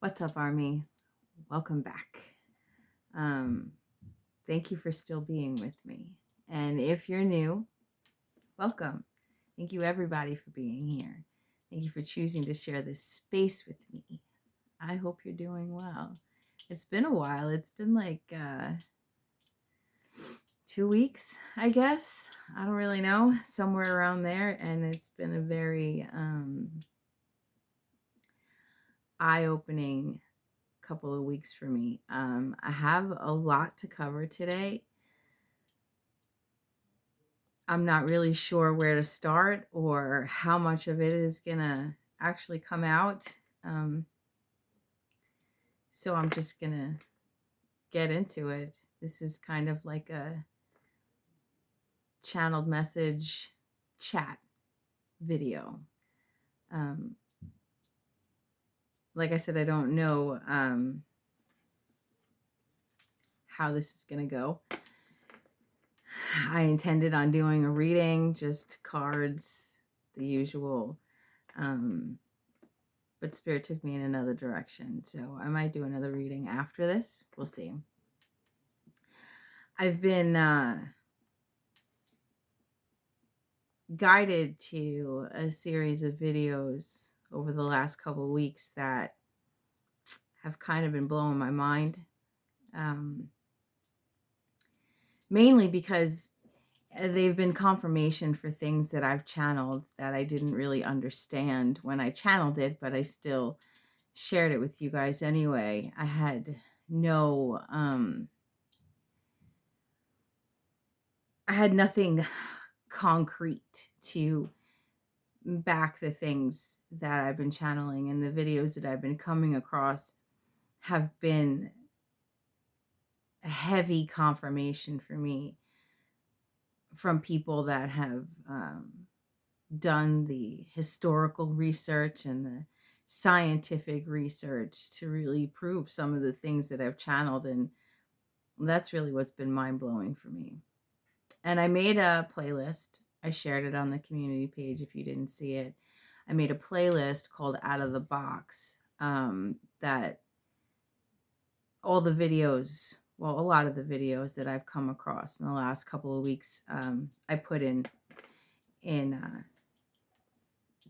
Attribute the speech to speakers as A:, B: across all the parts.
A: What's up, Army? Welcome back. Um, Thank you for still being with me. And if you're new, welcome. Thank you, everybody, for being here. Thank you for choosing to share this space with me. I hope you're doing well. It's been a while. It's been like 2 weeks, I guess. I don't really know, somewhere around there. And it's been a very eye-opening couple of weeks for me. I have a lot to cover today. I'm not really sure where to start or how much of it is gonna actually come out. Um, so I'm just gonna get into it. This is kind of like a channeled message chat video. Um, like I said, I don't know how this is gonna go. I intended on doing a reading, just cards, the usual. But Spirit took me in another direction. So I might do another reading after this. We'll see. I've been guided to a series of videos over the last couple of weeks that have kind of been blowing my mind. Mainly because they've been confirmation for things that I've channeled that I didn't really understand when I channeled it, but I still shared it with you guys anyway. I had no I had nothing concrete to back the things that I've been channeling, and the videos that I've been coming across have been a heavy confirmation for me from people that have done the historical research and the scientific research to really prove some of the things that I've channeled, and that's really what's been mind-blowing for me. And I made a playlist. I shared it on the community page if you didn't see it. I made a playlist called Out of the Box that all the videos, well, a lot of the videos that I've come across in the last couple of weeks, I put in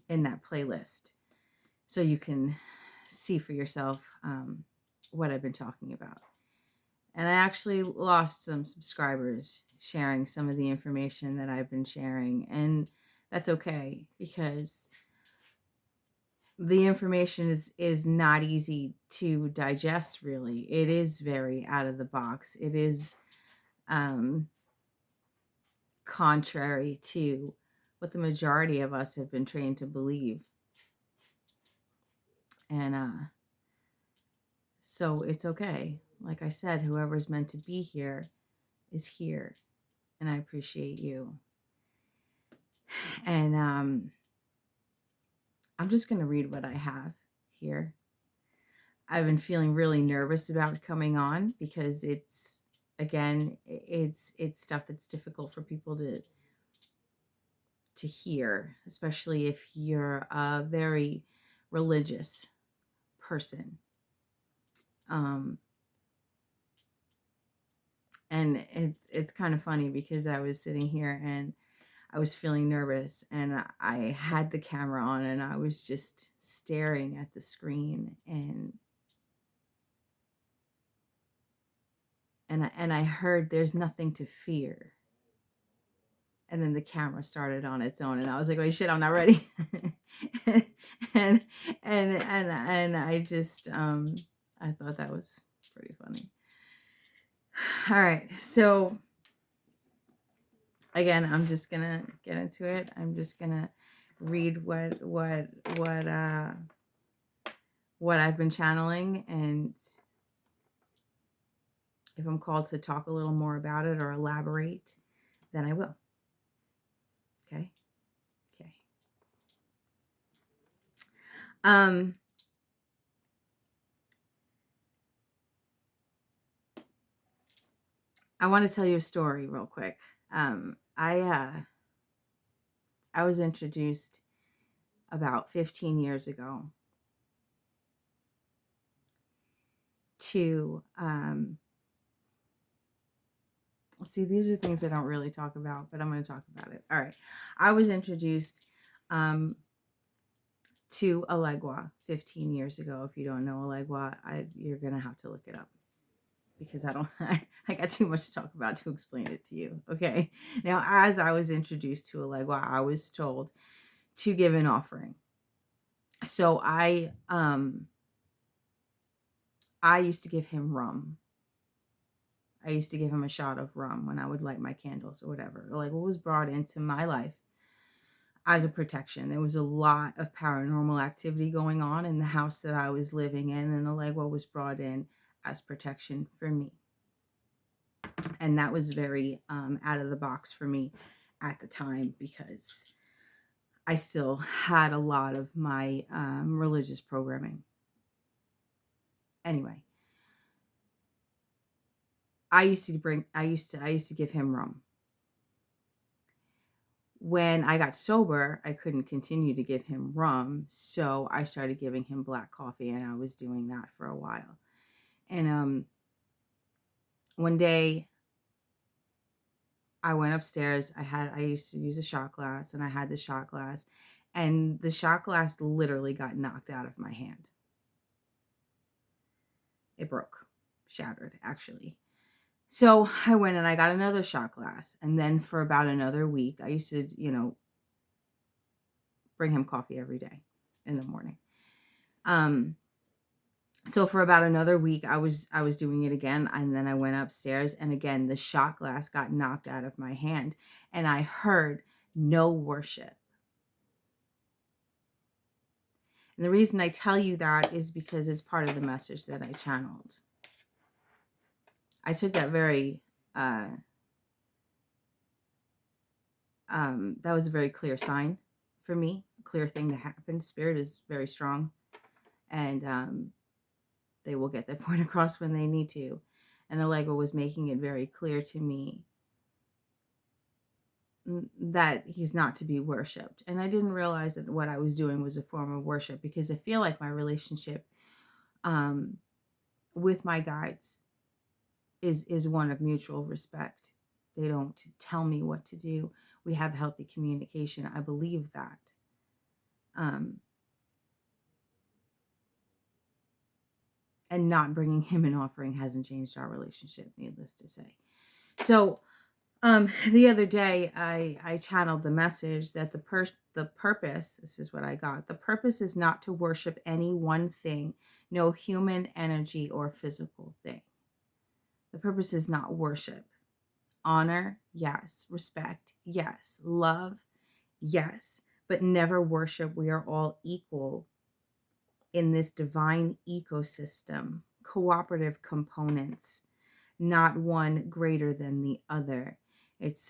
A: that playlist so you can see for yourself what I've been talking about. And I actually lost some subscribers sharing some of the information that I've been sharing. And that's okay, because the information is not easy to digest, really. It is very out of the box. It is contrary to what the majority of us have been trained to believe. And so it's okay. Like I said, whoever's meant to be here is here. And I appreciate you. And I'm just going to read what I have here. I've been feeling really nervous about coming on because it's stuff that's difficult for people to hear, especially if you're a very religious person. And it's kind of funny because I was sitting here and I was feeling nervous, and I had the camera on and I was just staring at the screen, and I heard there's nothing to fear. And then the camera started on its own, and I was like, wait, shit, I'm not ready. and I just I thought that was pretty funny. All right, so again, I'm just gonna get into it. I'm just gonna read what I've been channeling, and if I'm called to talk a little more about it or elaborate, then I will. Okay. I want to tell you a story real quick. I was introduced about 15 years ago to, see, these are things I don't really talk about, but I'm going to talk about it. All right. I was introduced to Alegua 15 years ago. If you don't know Alegua, you're going to have to look it up, because I got too much to talk about to explain it to you. Okay. Now, as I was introduced to Alegua, I was told to give an offering. So I used to give him rum. I used to give him a shot of rum when I would light my candles or whatever. Like, what was brought into my life as a protection. There was a lot of paranormal activity going on in the house that I was living in, and Alegua was brought in as protection for me. And that was very out of the box for me at the time, because I still had a lot of my religious programming. Anyway, I used to give him rum. When I got sober, I couldn't continue to give him rum, so I started giving him black coffee, and I was doing that for a while. And one day I went upstairs. I used to use a shot glass, and I had the shot glass, and the shot glass literally got knocked out of my hand. It broke, shattered, actually. So I went and I got another shot glass. And then for about another week, I used to, bring him coffee every day in the morning. So for about another week, I was doing it again. And then I went upstairs, and again, the shot glass got knocked out of my hand, and I heard no worship. And the reason I tell you that is because it's part of the message that I channeled. I took that very, that was a very clear sign for me, a clear thing that happened. Spirit is very strong, and they will get their point across when they need to. And Alegua was making it very clear to me that he's not to be worshipped. And I didn't realize that what I was doing was a form of worship, because I feel like my relationship with my guides is one of mutual respect. They don't tell me what to do. We have healthy communication. I believe that. And not bringing him an offering hasn't changed our relationship, needless to say. So the other day, I channeled the message that the purpose, this is what I got. The purpose is not to worship any one thing, no human energy or physical thing. The purpose is not worship. Honor, yes. Respect, yes. Love, yes. But never worship. We are all equal in this divine ecosystem, cooperative components, not one greater than the other. It's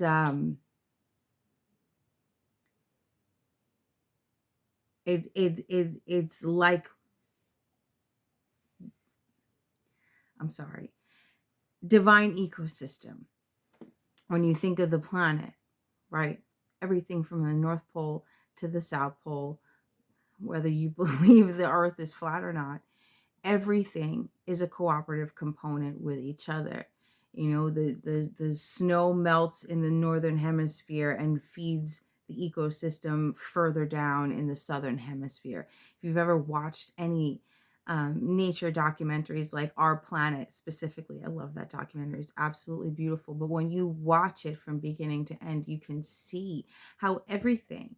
A: it's like, I'm sorry, divine ecosystem. When you think of the planet, right? Everything from the North Pole to the South Pole, whether you believe the Earth is flat or not, everything is a cooperative component with each other. The snow melts in the northern hemisphere and feeds the ecosystem further down in the southern hemisphere. If you've ever watched any nature documentaries like Our Planet specifically, I love that documentary. It's absolutely beautiful. But when you watch it from beginning to end, you can see how everything,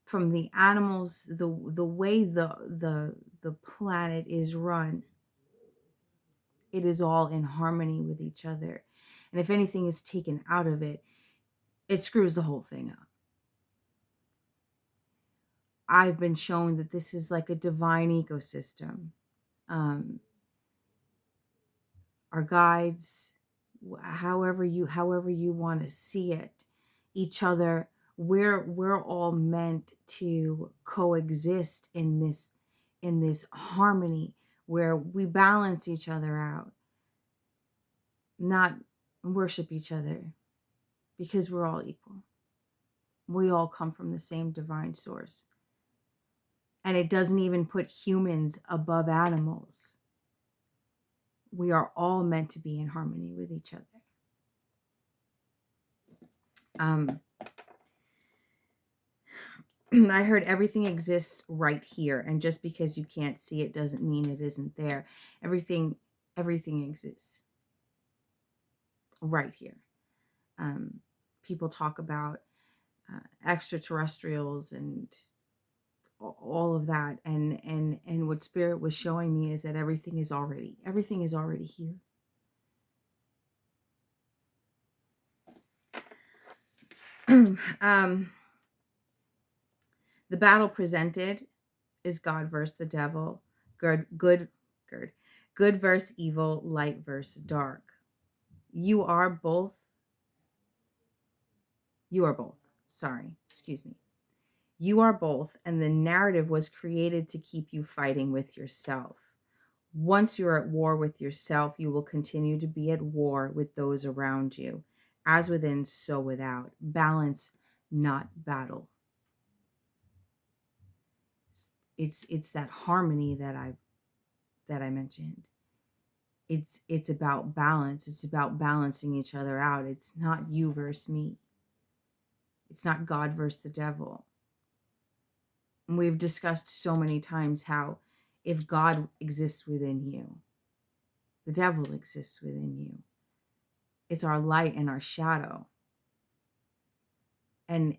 A: from the animals, the way the planet is run, it is all in harmony with each other. And if anything is taken out of it, it screws the whole thing up. I've been shown that this is like a divine ecosystem. Our guides, however you want to see it, each other, we're all meant to coexist in this harmony where we balance each other out, not worship each other, because we're all equal. We all come from the same divine source. And it doesn't even put humans above animals. We are all meant to be in harmony with each other. I heard everything exists right here, and just because you can't see it doesn't mean it isn't there. Everything exists right here. People talk about extraterrestrials and all of that, and what Spirit was showing me is that everything is already here. The battle presented is God versus the devil, good versus evil, light versus dark. You are both. Sorry, excuse me. You are both, and the narrative was created to keep you fighting with yourself. Once you're at war with yourself, you will continue to be at war with those around you. As within, so without. Balance, not battle. It's that harmony that I mentioned. It's about balance. It's about balancing each other out. It's not you versus me. It's not God versus the devil. And we've discussed so many times how if God exists within you, the devil exists within you. It's our light and our shadow. And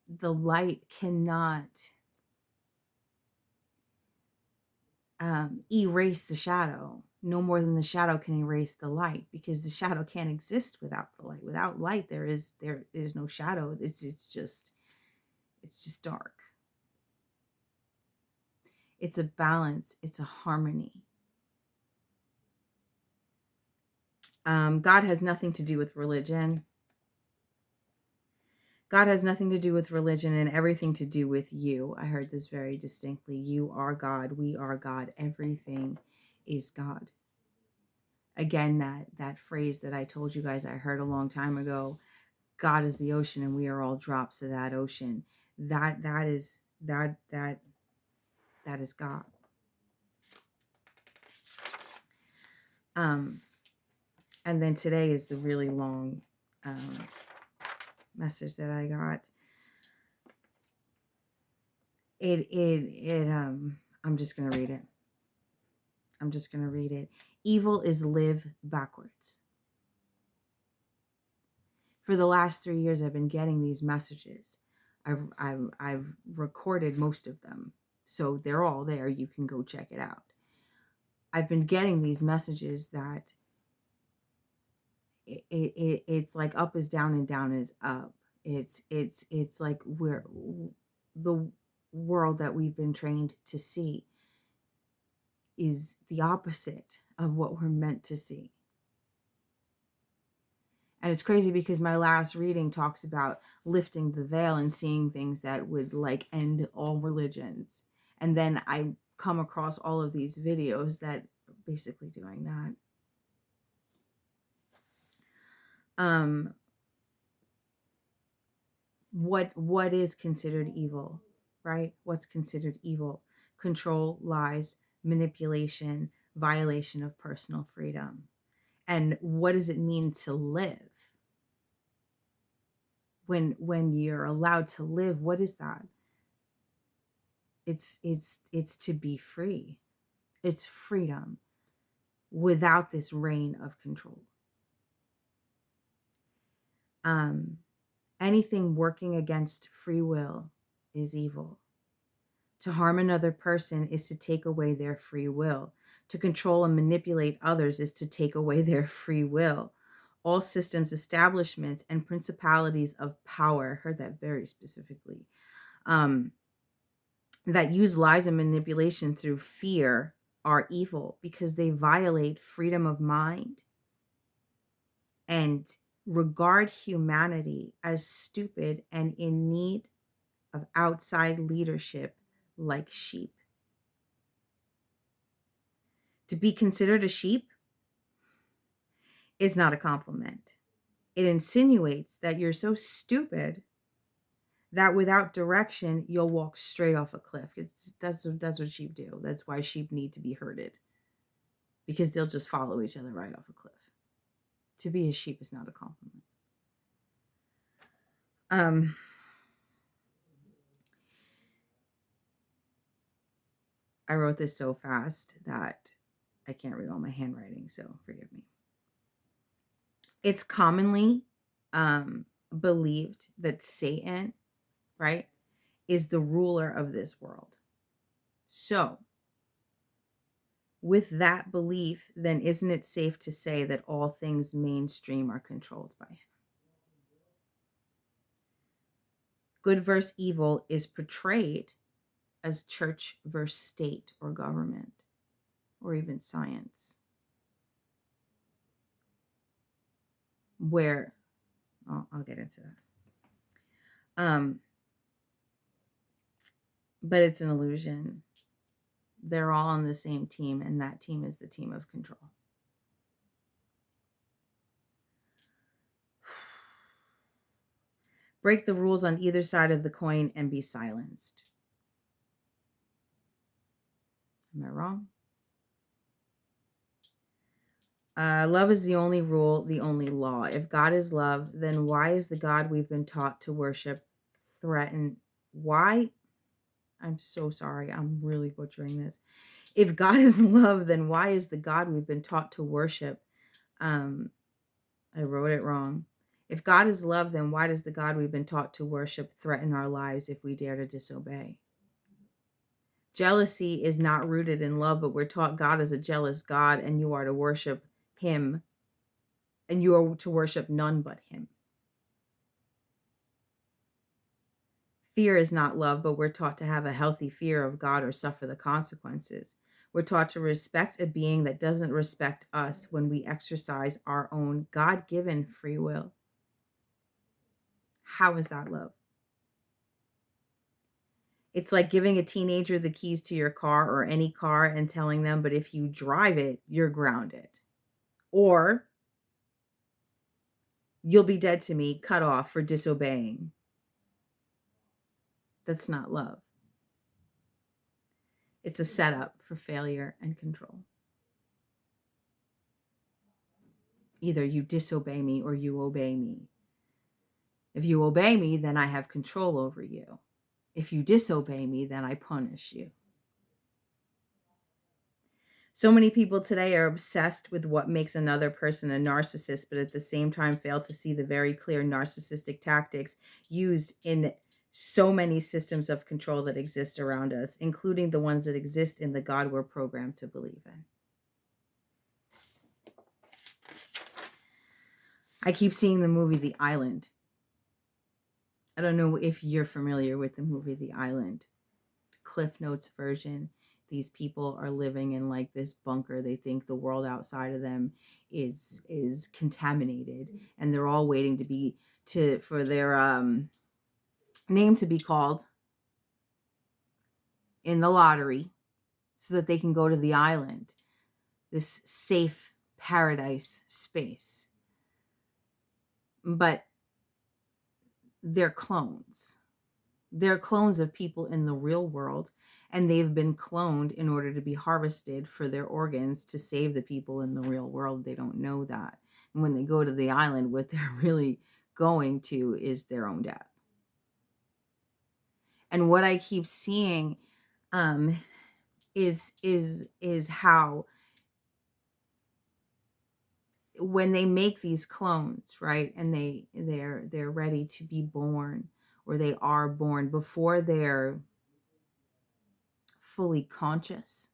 A: the light cannot erase the shadow, no more than the shadow can erase the light, because the shadow can't exist without the light. Without light, there is no shadow. It's just dark. It's a balance. It's a harmony. God has nothing to do with religion. God has nothing to do with religion and everything to do with you. I heard this very distinctly. You are God. We are God. Everything is God. Again, that phrase that I told you guys I heard a long time ago, God is the ocean and we are all drops of that ocean. That is God. And then today is the really long message that I got. I'm just gonna read it. Evil is live backwards. For the last 3 years, I've been getting these messages. I've recorded most of them, so they're all there. You can go check it out. I've been getting these messages that it's like up is down and down is up. It's like we're the world that we've been trained to see is the opposite of what we're meant to see. And it's crazy because my last reading talks about lifting the veil and seeing things that would like end all religions. And then I come across all of these videos that are basically doing that. What is considered evil, right? What's considered evil? Control, lies, manipulation, violation of personal freedom. And what does it mean to live? When you're allowed to live, what is that? It's to be free. It's freedom without this reign of control. Anything working against free will is evil. To harm another person is to take away their free will. To control and manipulate others is to take away their free will. All systems, establishments, and principalities of power, heard that very specifically, that use lies and manipulation through fear are evil because they violate freedom of mind and regard humanity as stupid and in need of outside leadership like sheep. To be considered a sheep is not a compliment. It insinuates that you're so stupid that without direction, you'll walk straight off a cliff. That's what sheep do. That's why sheep need to be herded. because they'll just follow each other right off a cliff. To be a sheep is not a compliment. I wrote this so fast that I can't read all my handwriting, so forgive me. It's commonly believed that Satan, right, is the ruler of this world. So, with that belief, then isn't it safe to say that all things mainstream are controlled by him? Good versus evil is portrayed as church versus state or government or even science, where I'll get into that. But it's an illusion. They're all on the same team, and that team is the team of control. Break the rules on either side of the coin and be silenced. Am I wrong? Love is the only rule, the only law. If God is love, then why is the God we've been taught to worship threatened? Why? I'm so sorry. I'm really butchering this. If God is love, then why is the God we've been taught to worship? I wrote it wrong. If God is love, then why does the God we've been taught to worship threaten our lives if we dare to disobey? Jealousy is not rooted in love, but we're taught God is a jealous God and you are to worship him and you are to worship none but him. Fear is not love, but we're taught to have a healthy fear of God or suffer the consequences. We're taught to respect a being that doesn't respect us when we exercise our own God-given free will. How is that love? It's like giving a teenager the keys to your car or any car and telling them, but if you drive it, you're grounded. Or you'll be dead to me, cut off for disobeying. That's not love. It's a setup for failure and control. Either you disobey me or you obey me. If you obey me, then I have control over you. If you disobey me, then I punish you. So many people today are obsessed with what makes another person a narcissist, but at the same time fail to see the very clear narcissistic tactics used in so many systems of control that exist around us, including the ones that exist in the God we're programmed to believe in. I keep seeing the movie The Island. I don't know if you're familiar with the movie The Island. Cliff Notes version. These people are living in like this bunker. They think the world outside of them is contaminated, and they're all waiting for their name to be called in the lottery so that they can go to the island, this safe paradise space. But they're clones. They're clones of people in the real world, and they've been cloned in order to be harvested for their organs to save the people in the real world. They don't know that. And when they go to the island, what they're really going to is their own death. And what I keep seeing is how when they make these clones, right, and they're ready to be born, or they are born before they're fully conscious,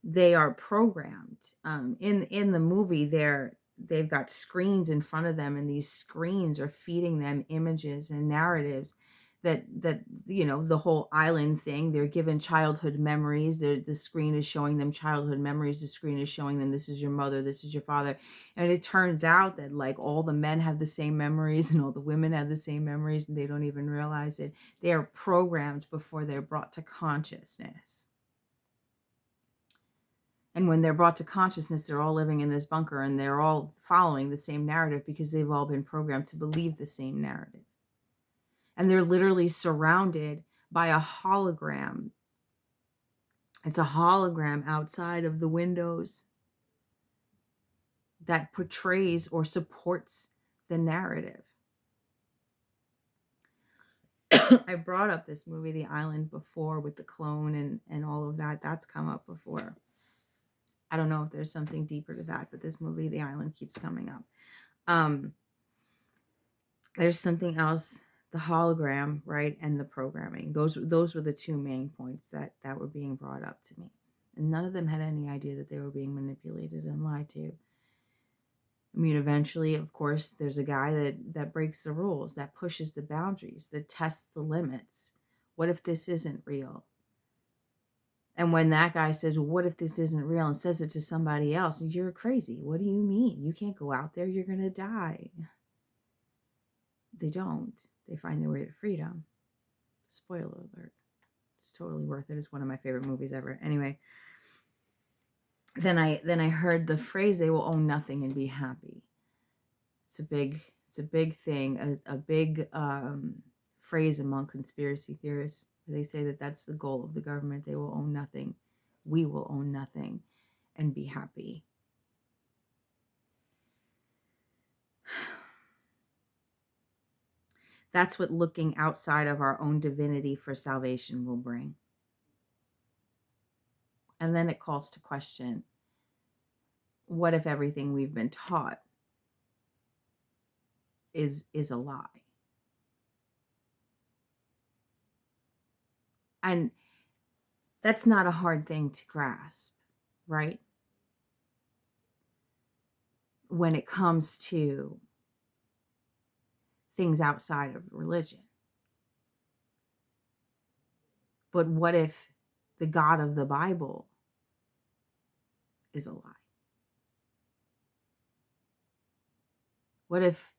A: they are programmed. In the movie, they've got screens in front of them, and these screens are feeding them images and narratives that the whole island thing. They're given childhood memories. The screen is showing them childhood memories. The screen is showing them, this is your mother, this is your father. And it turns out that like all the men have the same memories and all the women have the same memories, and they don't even realize it. They are programmed before they're brought to consciousness. And when they're brought to consciousness, they're all living in this bunker, and they're all following the same narrative because they've all been programmed to believe the same narrative. And they're literally surrounded by a hologram It's a hologram outside of the windows that portrays or supports the narrative. I brought up this movie, The Island, before with the clone and all of that. That's come up before. I don't know if there's something deeper to that, but this movie, The Island, keeps coming up. There's something else, the hologram, right, and the programming. Those were the two main points that were being brought up to me. And none of them had any idea that they were being manipulated and lied to. I mean, eventually, of course, there's a guy that breaks the rules, that pushes the boundaries, that tests the limits. What if this isn't real? And when that guy says, well, what if this isn't real, and says it to somebody else, you're crazy. What do you mean? You can't go out there. You're going to die. They don't. They find their way to freedom. Spoiler alert. It's totally worth it. It's one of my favorite movies ever. Anyway, then I heard the phrase, they will own nothing and be happy. It's a big thing, a big phrase among conspiracy theorists. They say that that's the goal of the government. They will own nothing. We will own nothing and be happy. That's what looking outside of our own divinity for salvation will bring. And then it calls to question, what if everything we've been taught is a lie? And that's not a hard thing to grasp, right? When it comes to things outside of religion. But what if the God of the Bible is a lie? What if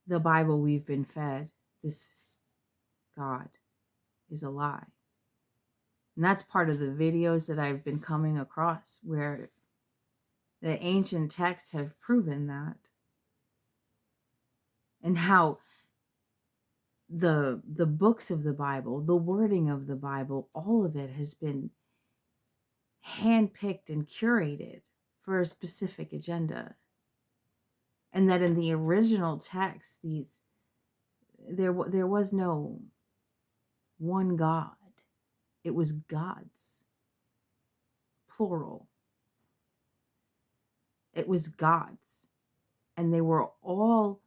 A: the Bible we've been fed, this God, is a lie? And that's part of the videos that I've been coming across where the ancient texts have proven that. And how the books of the Bible, the wording of the Bible, all of it has been handpicked and curated for a specific agenda. And that in the original text, there was no one God. It was gods, plural. It was gods. And they were all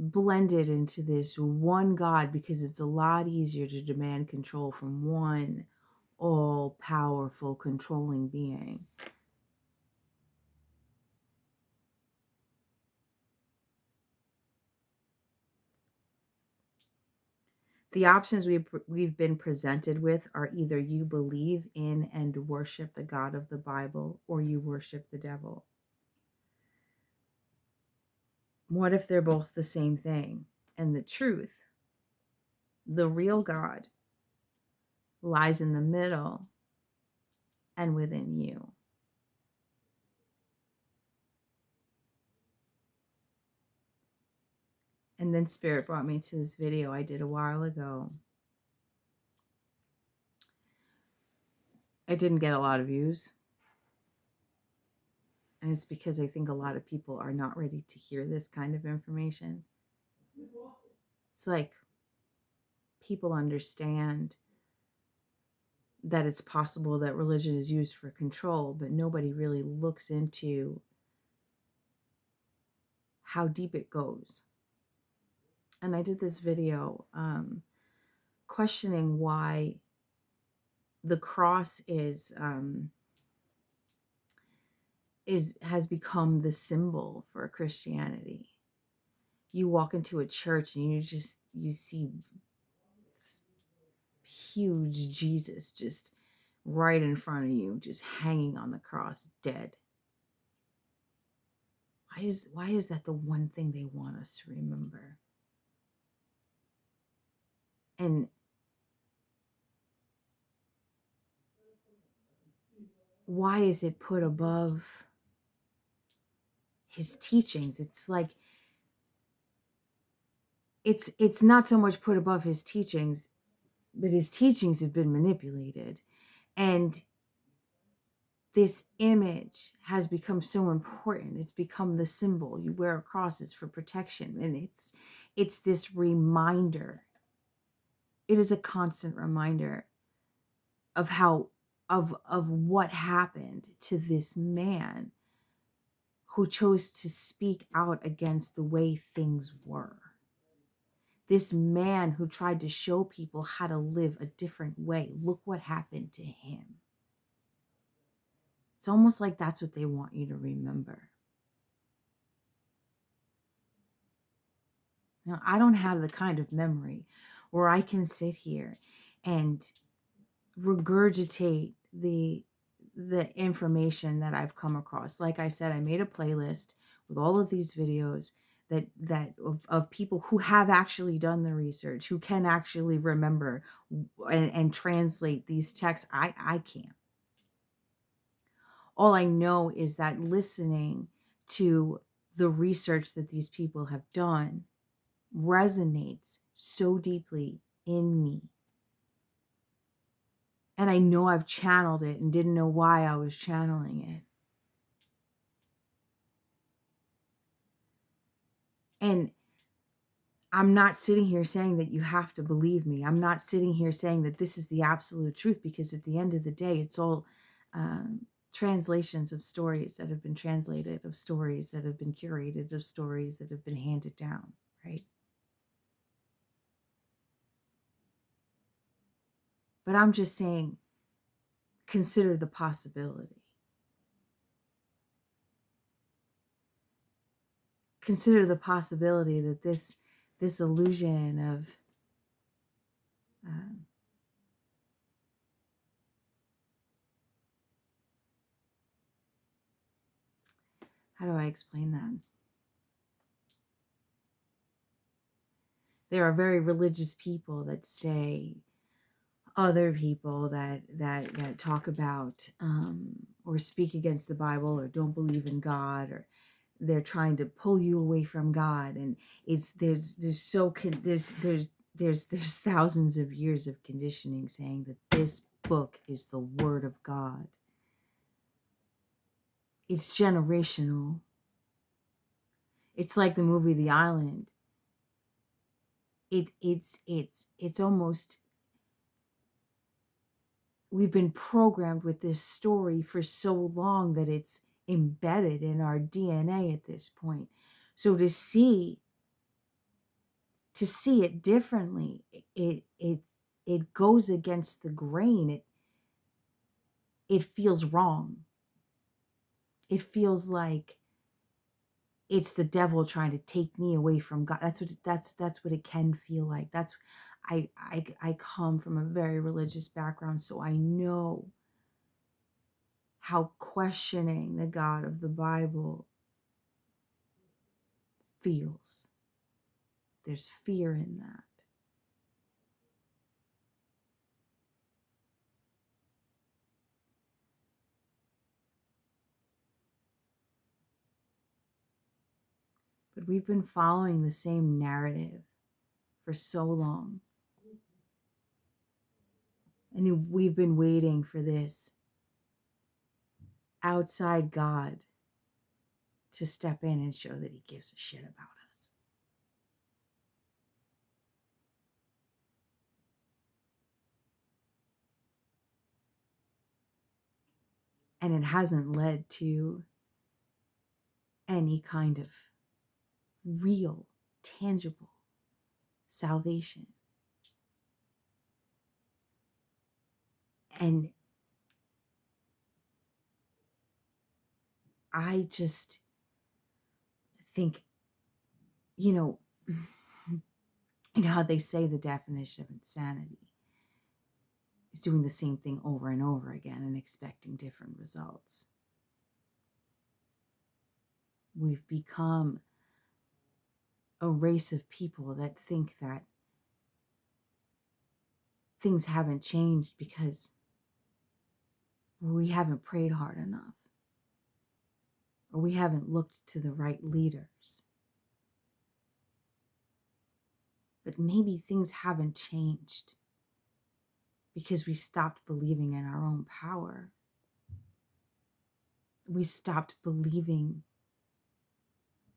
A: blended into this one God because it's a lot easier to demand control from one all-powerful controlling being. The options we've been presented with are either you believe in and worship the God of the Bible, or you worship the devil. What if they're both the same thing? And the truth, the real God, lies in the middle and within you. And then Spirit brought me to this video I did a while ago. It didn't get a lot of views. And it's because I think a lot of people are not ready to hear this kind of information. It's like people understand that it's possible that religion is used for control, but nobody really looks into how deep it goes. And I did this video questioning why the cross has become the symbol for Christianity. You walk into a church and you see huge Jesus just right in front of you, just hanging on the cross, dead. Why is that the one thing they want us to remember? And why is it put above his teachings? It's like it's not so much put above his teachings, but his teachings have been manipulated. And this image has become so important. It's become the symbol. You wear crosses for protection. And it's this reminder. It is a constant reminder of how of what happened to this man who chose to speak out against the way things were. This man who tried to show people how to live a different way. Look what happened to him. It's almost like that's what they want you to remember. Now, I don't have the kind of memory where I can sit here and regurgitate the information that I've come across. Like I said, I made a playlist with all of these videos that of people who have actually done the research, who can actually remember and translate these texts. I can't. All I know is that listening to the research that these people have done resonates so deeply in me. And I know I've channeled it and didn't know why I was channeling it. And I'm not sitting here saying that you have to believe me. I'm not sitting here saying that this is the absolute truth, because at the end of the day, it's all translations of stories that have been translated, of stories that have been curated, of stories that have been handed down, right? But I'm just saying, consider the possibility. Consider the possibility that this illusion of how do I explain that? There are very religious people that say other people that talk about or speak against the Bible or don't believe in God, or they're trying to pull you away from God. And it's there's thousands of years of conditioning saying that this book is the word of God. It's generational. It's like the movie The Island. It's almost, we've been programmed with this story for so long that it's embedded in our DNA at this point. So to see it differently, it goes against the grain. It feels wrong. It feels like it's the devil trying to take me away from God. That's what it can feel like. I come from a very religious background, so I know how questioning the God of the Bible feels. There's fear in that. But we've been following the same narrative for so long. And we've been waiting for this outside God to step in and show that he gives a shit about us. And it hasn't led to any kind of real, tangible salvation. And I just think, you know, how they say the definition of insanity is doing the same thing over and over again and expecting different results. We've become a race of people that think that things haven't changed because we haven't prayed hard enough, or we haven't looked to the right leaders. But maybe things haven't changed because we stopped believing in our own power. We stopped believing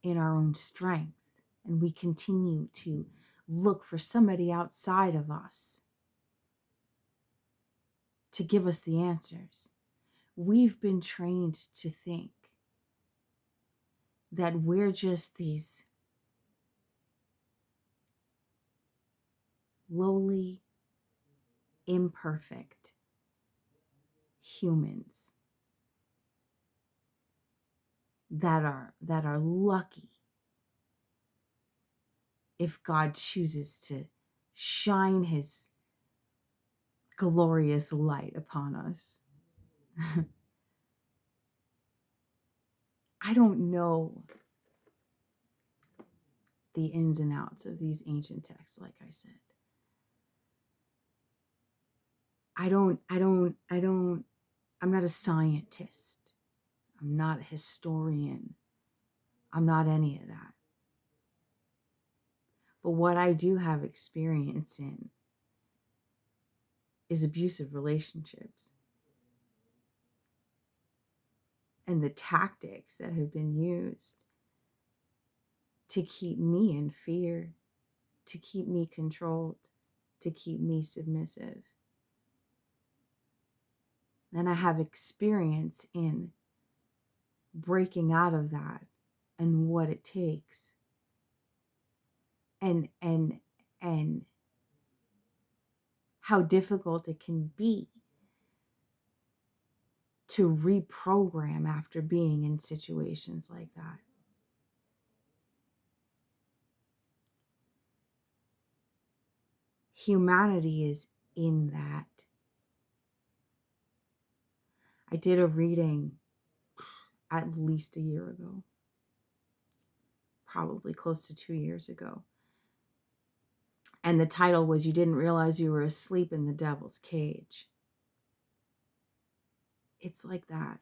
A: in our own strength, and we continue to look for somebody outside of us to give us the answers. We've been trained to think that we're just these lowly, imperfect humans that are lucky if God chooses to shine his glorious light upon us. I don't know the ins and outs of these ancient texts, like I said. I'm not a scientist. I'm not a historian. I'm not any of that. But what I do have experience in is abusive relationships and the tactics that have been used to keep me in fear, to keep me controlled, to keep me submissive. And I have experience in breaking out of that and what it takes. And how difficult it can be to reprogram after being in situations like that. Humanity is in that. I did a reading at least a year ago, probably close to 2 years ago. And the title was, "You Didn't Realize You Were Asleep in the Devil's Cage." It's like that.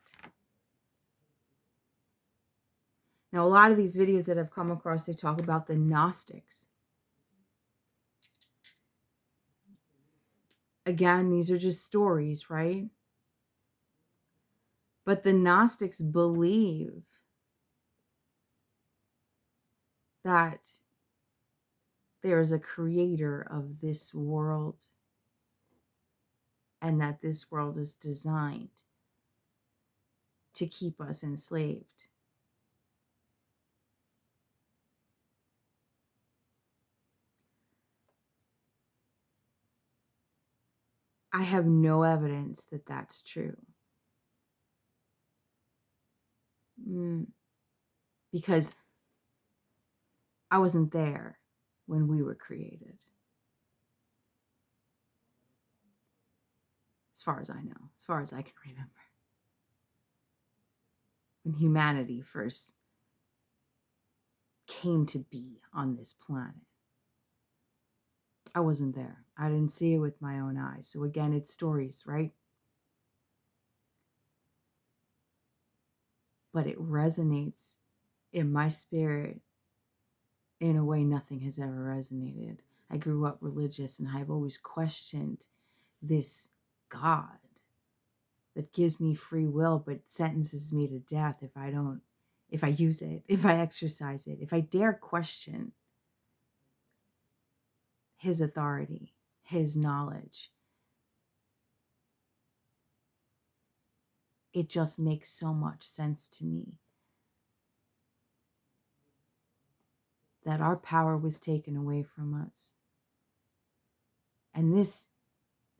A: Now, a lot of these videos that I've come across, they talk about the Gnostics. Again, these are just stories, right? But the Gnostics believe that there is a creator of this world and that this world is designed to keep us enslaved. I have no evidence that that's true. Because I wasn't there when we were created. As far as I know, as far as I can remember. When humanity first came to be on this planet, I wasn't there. I didn't see it with my own eyes. So again, it's stories, right? But it resonates in my spirit in a way nothing has ever resonated. I grew up religious and I've always questioned this God that gives me free will but sentences me to death if I use it, if I exercise it, if I dare question his authority, his knowledge. It just makes so much sense to me that our power was taken away from us. And this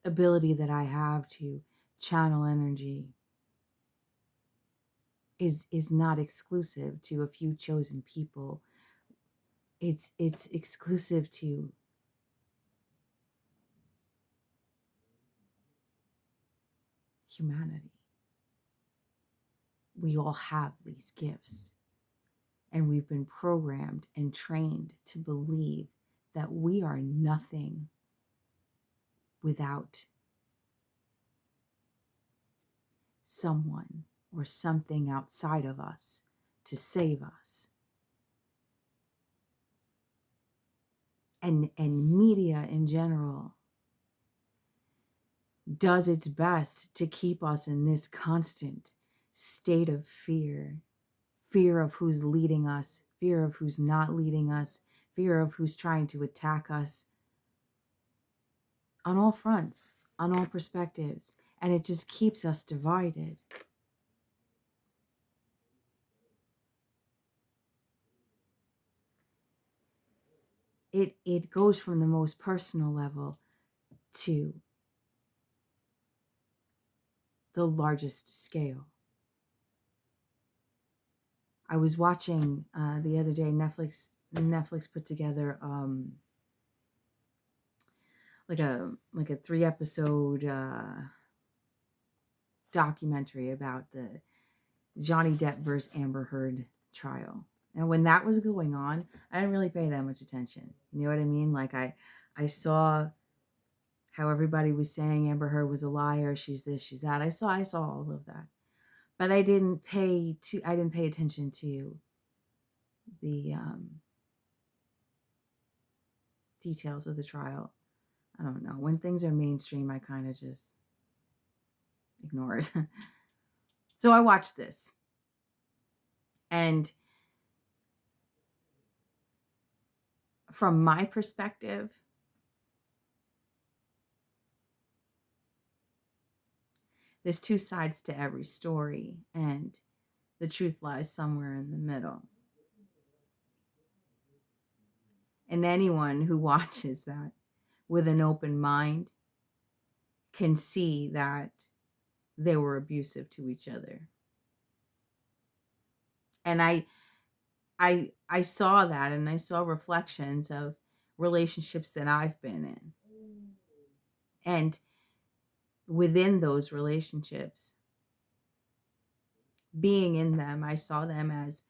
A: ability that I have to channel energy is not exclusive to a few chosen people. It's exclusive to humanity. We all have these gifts, and we've been programmed and trained to believe that we are nothing without someone or something outside of us to save us. And media in general does its best to keep us in this constant state of fear. Fear of who's leading us, fear of who's not leading us, fear of who's trying to attack us on all fronts, on all perspectives. And it just keeps us divided. It goes from the most personal level to the largest scale. I was watching the other day, Netflix put together like a 3-episode documentary about the Johnny Depp versus Amber Heard trial. And when that was going on, I didn't really pay that much attention. You know what I mean? Like I saw how everybody was saying Amber Heard was a liar, she's this, she's that. I saw all of that. But I didn't pay attention to the details of the trial. I don't know. When things are mainstream, I kind of just ignore it. So I watched this. And from my perspective, there's two sides to every story, and the truth lies somewhere in the middle. And anyone who watches that with an open mind can see that they were abusive to each other. And I saw that, and I saw reflections of relationships that I've been in. And within those relationships, being in them, I saw them as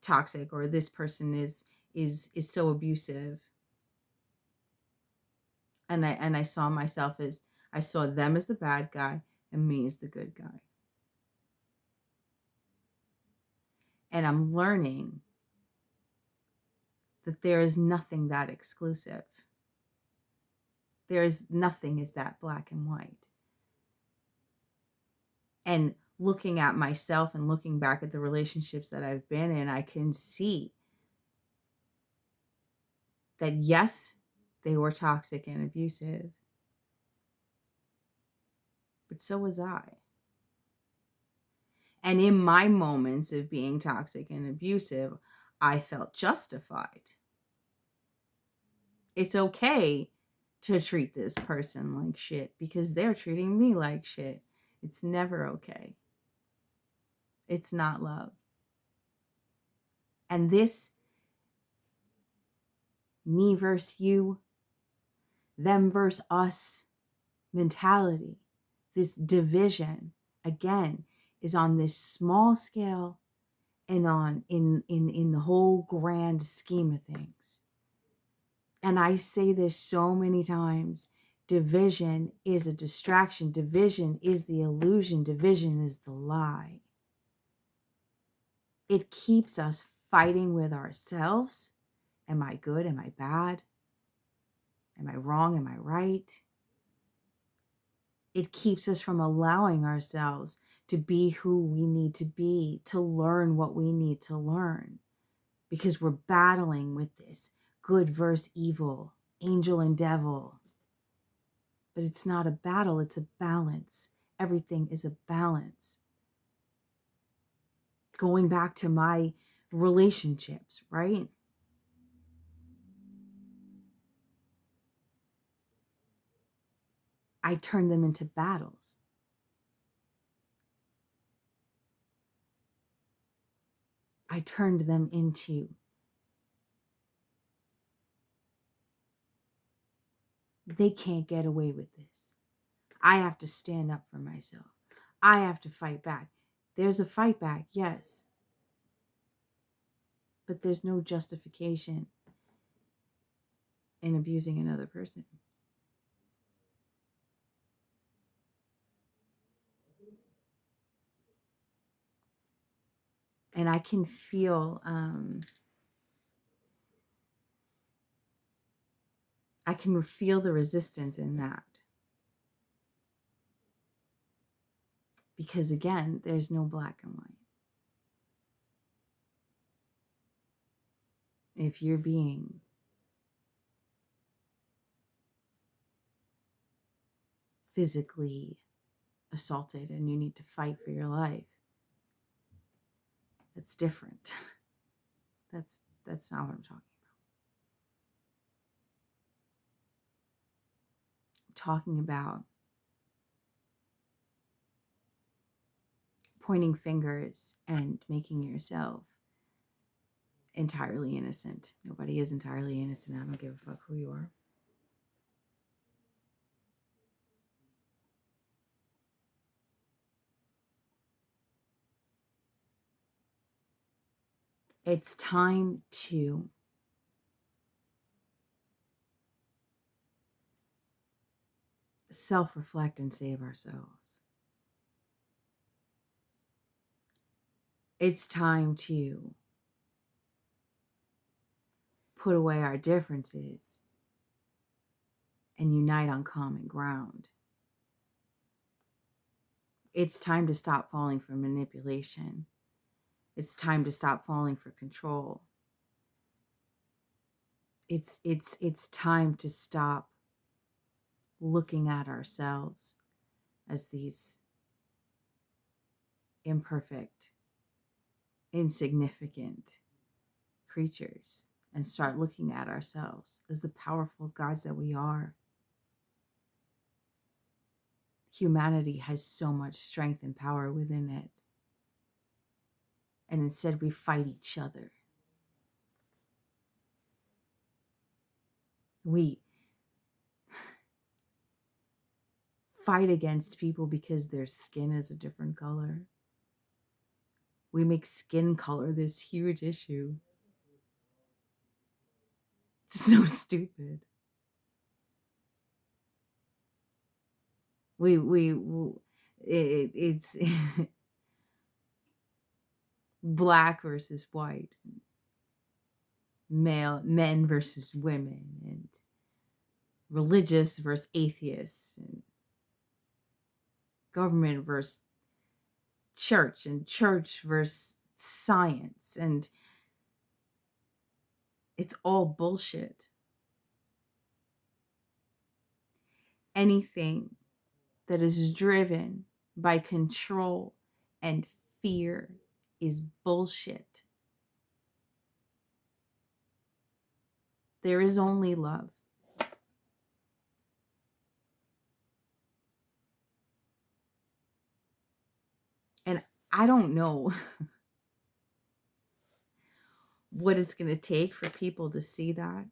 A: toxic, or this person is so abusive. And I saw myself as, I saw them as the bad guy and me as the good guy. And I'm learning that there is nothing that exclusive. There is nothing is that black and white. And looking at myself and looking back at the relationships that I've been in, I can see that yes, they were toxic and abusive, but so was I. And in my moments of being toxic and abusive, I felt justified. It's okay to treat this person like shit because they're treating me like shit. It's never okay. It's not love. And this me versus you, them versus us mentality, this division, again, is on this small scale and on in the whole grand scheme of things. And I say this so many times, division is a distraction. Division is the illusion. Division is the lie. It keeps us fighting with ourselves. Am I good? Am I bad? Am I wrong? Am I right? It keeps us from allowing ourselves to be who we need to be, to learn what we need to learn, because we're battling with this good versus evil, angel and devil. But it's not a battle, it's a balance. Everything is a balance. Going back to my relationships, right? I turned them into battles. I turned them into they can't get away with this. I have to stand up for myself. I have to fight back. There's a fight back, yes. But there's no justification in abusing another person. And I can feel the resistance in that. Because again, there's no black and white. If you're being physically assaulted and you need to fight for your life, that's different. That's not what I'm talking about. I'm talking about pointing fingers and making yourself entirely innocent. Nobody is entirely innocent. I don't give a fuck who you are. It's time to self-reflect and save ourselves. It's time to put away our differences and unite on common ground. It's time to stop falling for manipulation. It's time to stop falling for control. It's time to stop looking at ourselves as these imperfect, insignificant creatures and start looking at ourselves as the powerful gods that we are. Humanity has so much strength and power within it. And instead we fight each other. We fight against people because their skin is a different color. We make skin color this huge issue. It's so stupid. It's black versus white, men versus women, and religious versus atheists, and government versus church, and church versus science, and it's all bullshit. Anything that is driven by control and fear is bullshit. There is only love. And I don't know what it's going to take for people to see that.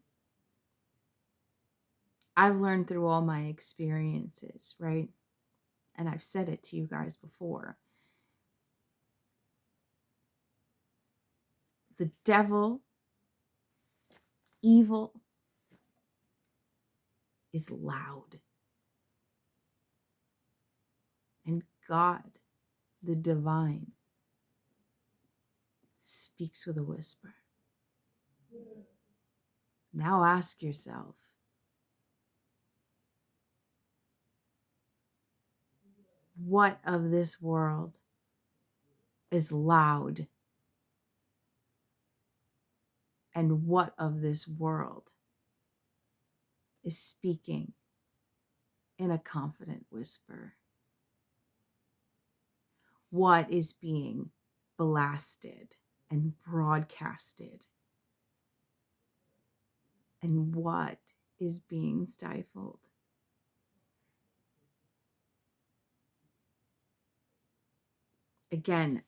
A: I've learned through all my experiences, right? And I've said it to you guys before. The devil, evil, is loud. And God, the divine, speaks with a whisper. Now ask yourself, what of this world is loud? And what of this world is speaking in a confident whisper? What is being blasted and broadcasted? And what is being stifled? Again,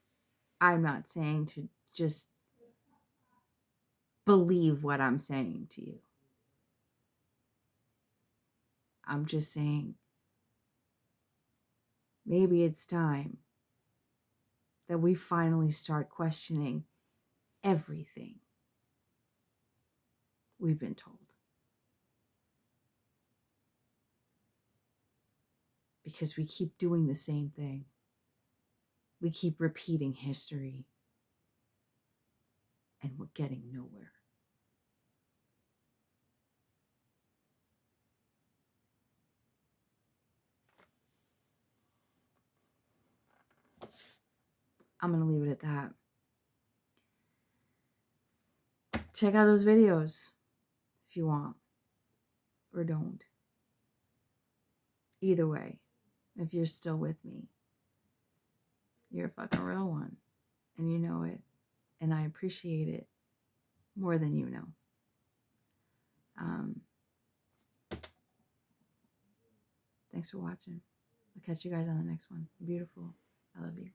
A: I'm not saying to just believe what I'm saying to you. I'm just saying maybe it's time that we finally start questioning everything we've been told. Because we keep doing the same thing. We keep repeating history. And we're getting nowhere. I'm going to leave it at that. Check out those videos if you want, or don't. Either way, if you're still with me, you're a fucking real one, and you know it, and I appreciate it more than you know. Thanks for watching. I'll catch you guys on the next one. Beautiful. I love you.